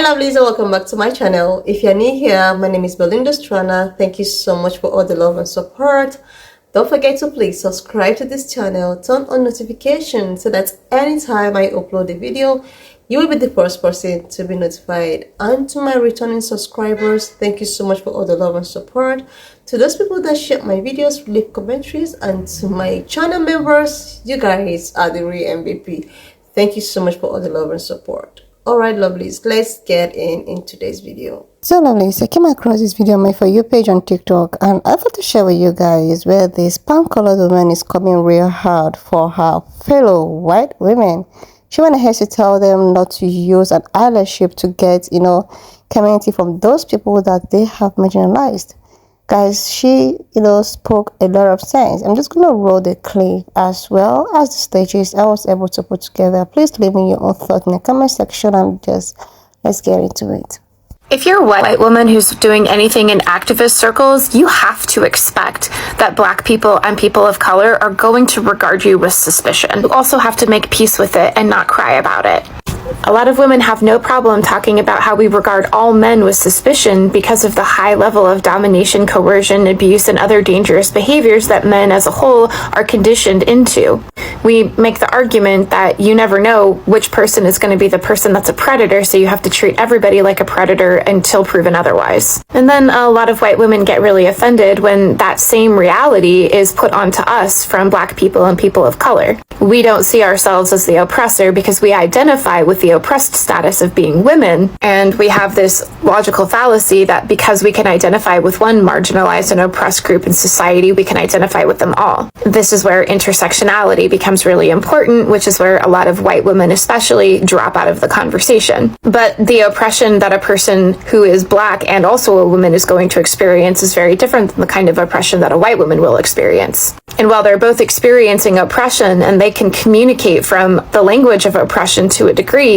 lovelies, and welcome back to my channel. If you're new here, my name is Deconstruction. Thank you so much for all the love and support. Don't forget to please subscribe to this channel, turn on notifications so that anytime I upload a video, you will be the first person to be notified. And to my returning subscribers, thank you so much for all the love and support. To those people that share my videos, leave commentaries, and to my channel members, you guys are the real MVP. Thank you so much for all the love and support. Alright lovelies, let's get in today's video. So lovelies, I came across this video on my For You page on TikTok, and I thought to share with you guys where this palm-colored woman is coming real hard for her fellow white women. She went ahead to tell them not to use an allyship to get, community from those people that they have marginalized. Guys, she, spoke a lot of sense. I'm just going to roll the clip as well as the stages I was able to put together. Please leave me your own thoughts in the comment section and let's get into it. If you're a white woman who's doing anything in activist circles, you have to expect that Black people and people of color are going to regard you with suspicion. You also have to make peace with it and not cry about it. A lot of women have no problem talking about how we regard all men with suspicion because of the high level of domination, coercion, abuse, and other dangerous behaviors that men as a whole are conditioned into. We make the argument that you never know which person is going to be the person that's a predator, so you have to treat everybody like a predator until proven otherwise. And then a lot of white women get really offended when that same reality is put onto us from Black people and people of color. We don't see ourselves as the oppressor because we identify with the oppressed status of being women, and we have this logical fallacy that because we can identify with one marginalized and oppressed group in society, we can identify with them all. This is where intersectionality becomes really important, which is where a lot of white women especially drop out of the conversation. But the oppression that a person who is Black and also a woman is going to experience is very different than the kind of oppression that a white woman will experience. And while they're both experiencing oppression and they can communicate from the language of oppression to a degree,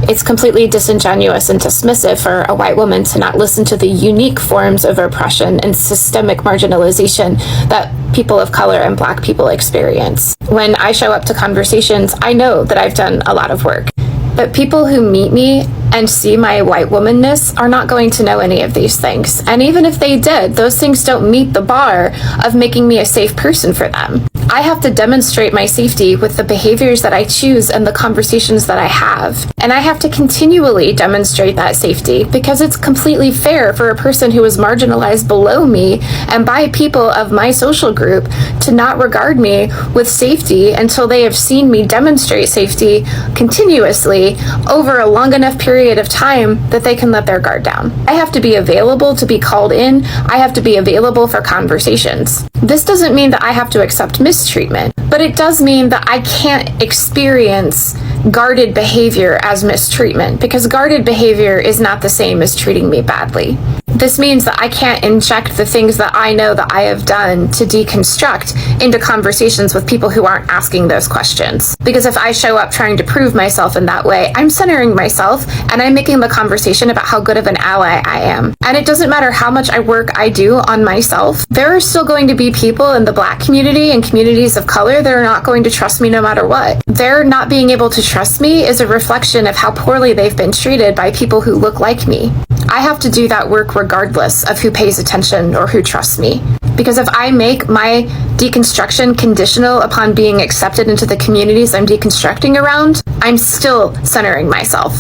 it's completely disingenuous and dismissive for a white woman to not listen to the unique forms of oppression and systemic marginalization that people of color and Black people experience. When I show up to conversations, I know that I've done a lot of work. But people who meet me and see my white womanness are not going to know any of these things. And even if they did, those things don't meet the bar of making me a safe person for them. I have to demonstrate my safety with the behaviors that I choose and the conversations that I have. And I have to continually demonstrate that safety because it's completely fair for a person who is marginalized below me and by people of my social group to not regard me with safety until they have seen me demonstrate safety continuously over a long enough period of time that they can let their guard down. I have to be available to be called in. I have to be available for conversations. This doesn't mean that I have to accept mistreatment, but it does mean that I can't experience guarded behavior as mistreatment because guarded behavior is not the same as treating me badly. This means that I can't inject the things that I know that I have done to deconstruct into conversations with people who aren't asking those questions. Because if I show up trying to prove myself in that way, I'm centering myself and I'm making the conversation about how good of an ally I am. And it doesn't matter how much work I do on myself, there are still going to be people in the Black community and communities of color that are not going to trust me no matter what. Their not being able to trust me is a reflection of how poorly they've been treated by people who look like me. I have to do that work regardless of who pays attention or who trusts me. Because if I make my deconstruction conditional upon being accepted into the communities I'm deconstructing around, I'm still centering myself.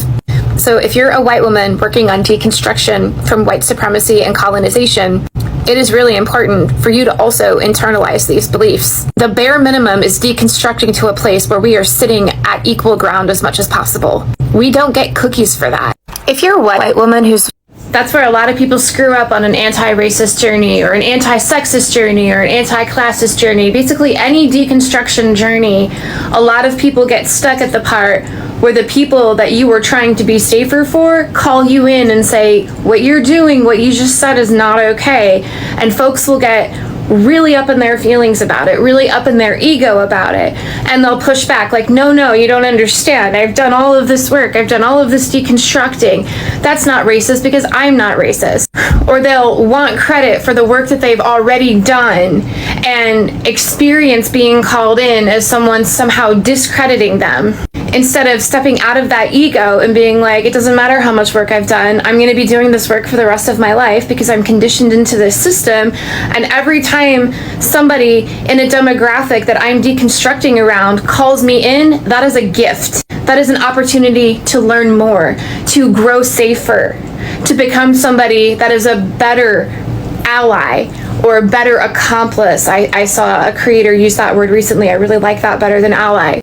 So if you're a white woman working on deconstruction from white supremacy and colonization, it is really important for you to also internalize these beliefs. The bare minimum is deconstructing to a place where we are sitting at equal ground as much as possible. We don't get cookies for that. If you're a white woman that's where a lot of people screw up on an anti-racist journey or an anti-sexist journey or an anti-classist journey. Basically any deconstruction journey, a lot of people get stuck at the part where the people that you were trying to be safer for call you in and say, what you're doing, what you just said is not okay. And folks will get really up in their feelings about it, really up in their ego about it, and they'll push back like, no, you don't understand. I've done all of this work. I've done all of this deconstructing. That's not racist because I'm not racist. Or they'll want credit for the work that they've already done and experience being called in as someone somehow discrediting them. instead of stepping out of that ego and being like, it doesn't matter how much work I've done, I'm going to be doing this work for the rest of my life because I'm conditioned into this system. And every time somebody in a demographic that I'm deconstructing around calls me in, that is a gift. That is an opportunity to learn more, to grow safer, to become somebody that is a better ally or a better accomplice. I saw a creator use that word recently. I really like that better than ally.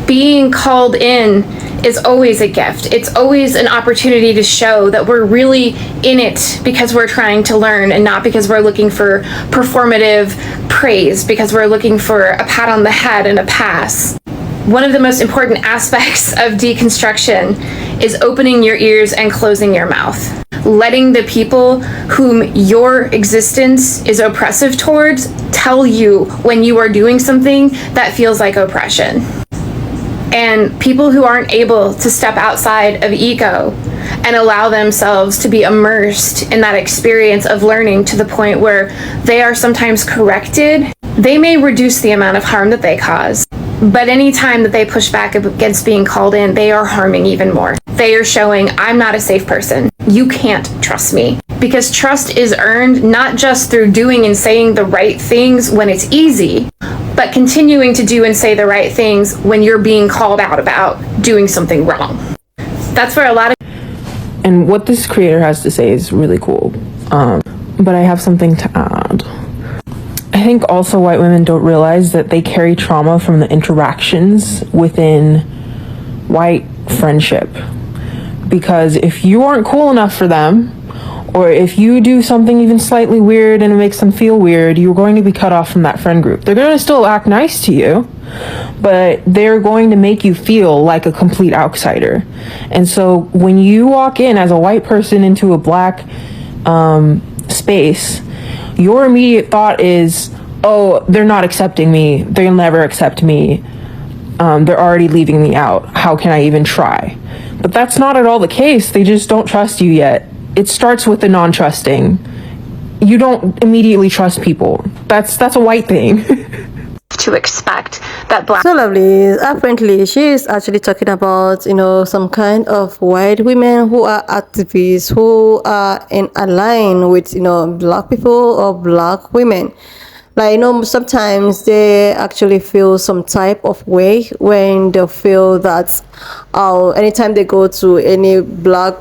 Being called in is always a gift. It's always an opportunity to show that we're really in it because we're trying to learn and not because we're looking for performative praise, because we're looking for a pat on the head and a pass. One of the most important aspects of deconstruction is opening your ears and closing your mouth. Letting the people whom your existence is oppressive towards tell you when you are doing something that feels like oppression. And people who aren't able to step outside of ego and allow themselves to be immersed in that experience of learning to the point where they are sometimes corrected, they may reduce the amount of harm that they cause. But any time that they push back against being called in, they are harming even more. They are showing, I'm not a safe person. You can't trust me. Because trust is earned not just through doing and saying the right things when it's easy, but continuing to do and say the right things when you're being called out about doing something wrong. That's where a lot of... And what this creator has to say is really cool. But I have something to add. I think also white women don't realize that they carry trauma from the interactions within white friendship. Because if you aren't cool enough for them, or if you do something even slightly weird and it makes them feel weird, you're going to be cut off from that friend group. They're going to still act nice to you, but they're going to make you feel like a complete outsider. And so when you walk in as a white person into a black space, your immediate thought is, oh, they're not accepting me. They'll never accept me. They're already leaving me out. How can I even try? But that's not at all the case. They just don't trust you yet. It starts with the non-trusting. You don't immediately trust people. That's a white thing. to expect that black... So lovely. Apparently, she is actually talking about, some kind of white women who are activists, who are in align with, black people or black women. Like, sometimes they actually feel some type of way when they feel that anytime they go to any black,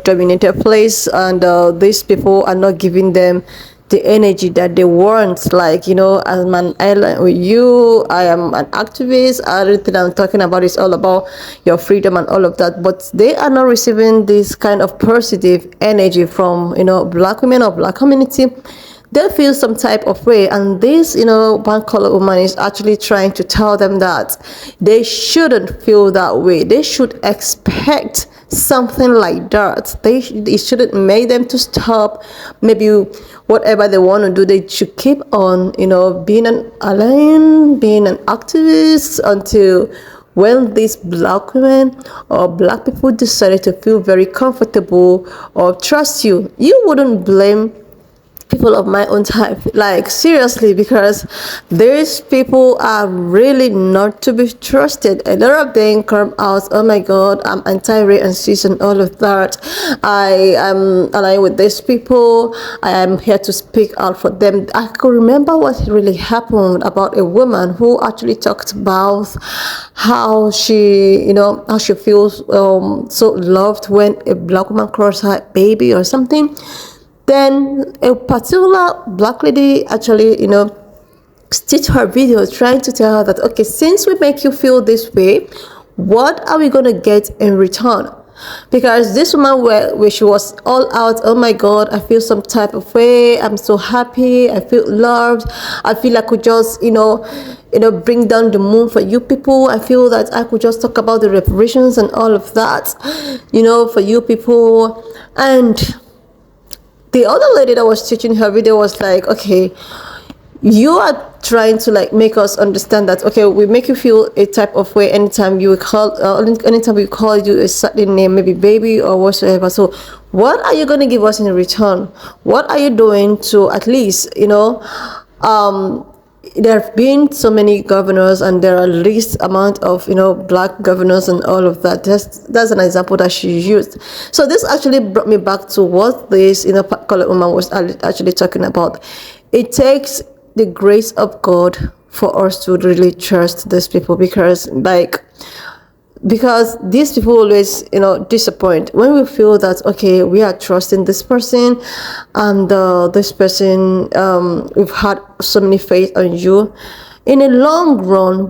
dominated place and these people are not giving them the energy that they want. Like, I'm an ally with you, I am an activist, everything I'm talking about is all about your freedom and all of that, but they are not receiving this kind of positive energy from, black women or black community. They feel some type of way, and this one color woman is actually trying to tell them that they shouldn't feel that way. They should expect something like that. It shouldn't make them to stop maybe whatever they want to do. They should keep on being an ally, being an activist until when these black women or black people decided to feel very comfortable or trust you. You wouldn't blame people of my own type, like seriously, because these people are really not to be trusted. A lot of them come out, oh my god, I'm anti-rape and cis and all of that, I am aligned with these people, I am here to speak out for them. I could remember what really happened about a woman who actually talked about how she how she feels so loved when a black woman crosses her baby or something. Then a particular black lady actually, stitched her video trying to tell her that, okay, since we make you feel this way, what are we going to get in return? Because this woman, where she was all out, oh my god, I feel some type of way, I'm so happy, I feel loved, I feel I could just, bring down the moon for you people. I feel that I could just talk about the reparations and all of that, for you people. And the other lady that was teaching her video was like, okay, you are trying to make us understand that, okay, we make you feel a type of way anytime we call you a certain name, maybe baby or whatsoever. So what are you going to give us in return? What are you doing to at least there have been so many governors, and there are least amount of black governors and all of that. That's an example that she used. So this actually brought me back to what this colored woman was actually talking about. It takes the grace of God for us to really trust these people, because these people always disappoint when we feel that, okay, we are trusting this person, and this person, we've had so many faith on you. In a long run,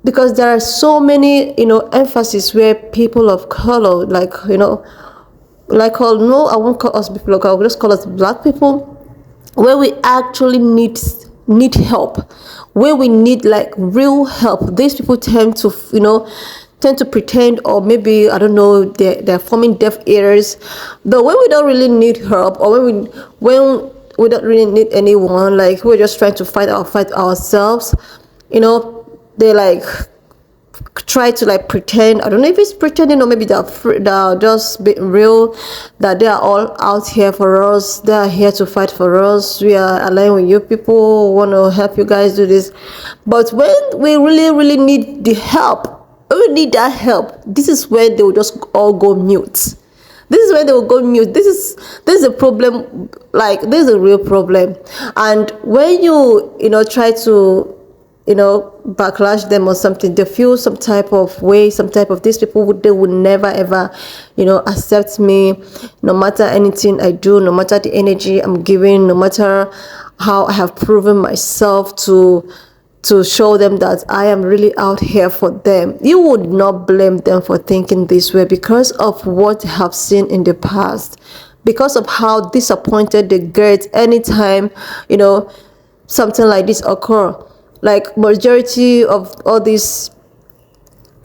because there are so many emphasis where people of color, I won't call us people of color, I'll just call us black people, where we actually need help, where we need real help. These people tend to pretend, or maybe, I don't know, they're forming deaf ears. But when we don't really need help, or when we don't really need anyone, we're just trying to fight ourselves, they try to pretend. I don't know if it's pretending, or maybe they're just being real, that they are all out here for us, they are here to fight for us, we are aligned with you people, want to help you guys do this. But when we really need the help, when we need that help, this is when they will just all go mute. This is when they will go mute. This is a problem. This is a real problem. And when you try to backlash them or something, they feel some type of way, some type of, these people they would never ever accept me, no matter anything I do, no matter the energy I'm giving, no matter how I have proven myself to show them that I am really out here for them. You would not blame them for thinking this way, because of what I have seen in the past, because of how disappointed they get anytime something like this occur. Majority of all these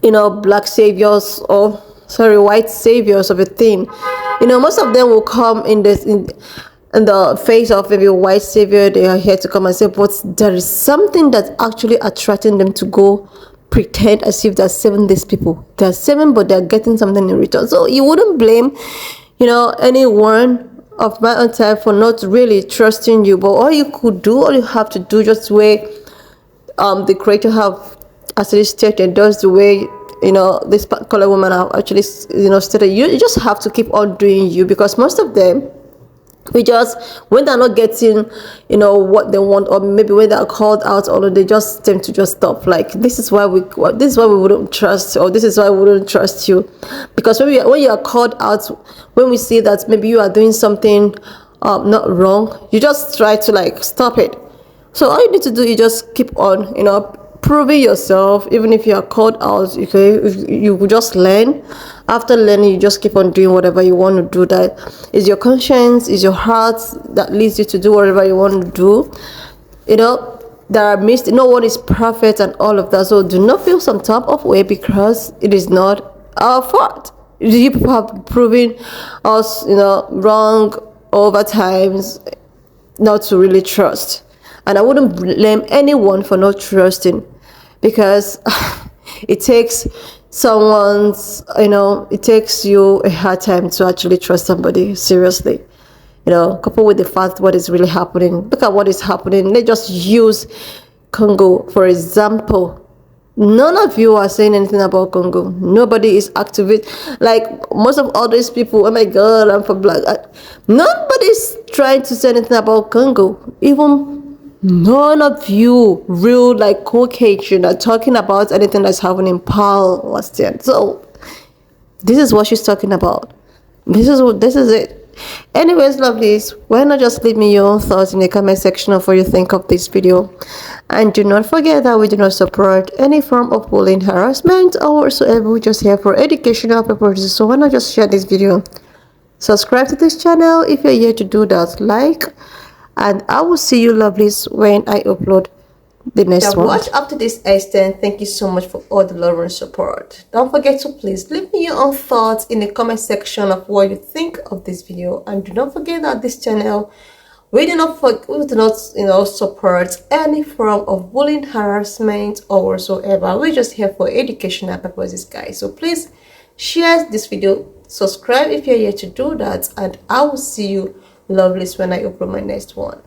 black saviors, or white saviors of a thing, most of them will come in the face of maybe a white savior. They are here to come and say, but there is something that's actually attracting them to go pretend as if they're saving these people. They're saving, but they're getting something in return. So you wouldn't blame anyone of my own type for not really trusting you. But all you have to do, just the way the creator have actually stated, does the way this particular woman have actually stated, you just have to keep on doing you, because most of them, when they're not getting what they want, or maybe when they're called out, or they just tend to just stop. This is why we wouldn't trust, or this is why we wouldn't trust you. Because when you are called out, when we see that maybe you are doing something not wrong, you just try to stop it. So all you need to do is just keep on proving yourself. Even if you are called out, okay, you will just learn. After learning, you just keep on doing whatever you want to do. That is your conscience, is your heart that leads you to do whatever you want to do. There are no one is perfect and all of that. So do not feel some type of way, because it is not our fault. You people have proven us wrong over times, not to really trust. And I wouldn't blame anyone for not trusting, because it takes it takes you a hard time to actually trust somebody seriously. Coupled with the fact what is really happening. Look at what is happening. Let's just use Congo for example. None of you are saying anything about Congo. Nobody is activate. Most of all these people, oh my God, I'm for black. Nobody's trying to say anything about Congo. Even none of you real Caucasian are talking about anything that's happening in Palestine. So this is what she's talking about. This is it. Anyways, lovelies, why not just leave me your own thoughts in the comment section of what you think of this video. And do not forget that we do not support any form of bullying, harassment, or whatsoever. We're just here for educational purposes. So why not just share this video, subscribe to this channel if you're here to do that, and I will see you lovelies when I upload the next one. Watch up to this extent. Thank you so much for all the love and support. Don't forget to please leave me your own thoughts in the comment section of what you think of this video. And do not forget that this channel, we do not support any form of bullying, harassment, or whatsoever. We're just here for educational purposes, guys. So please share this video, subscribe if you're here to do that, and I will see you lovelies when I upload my next one.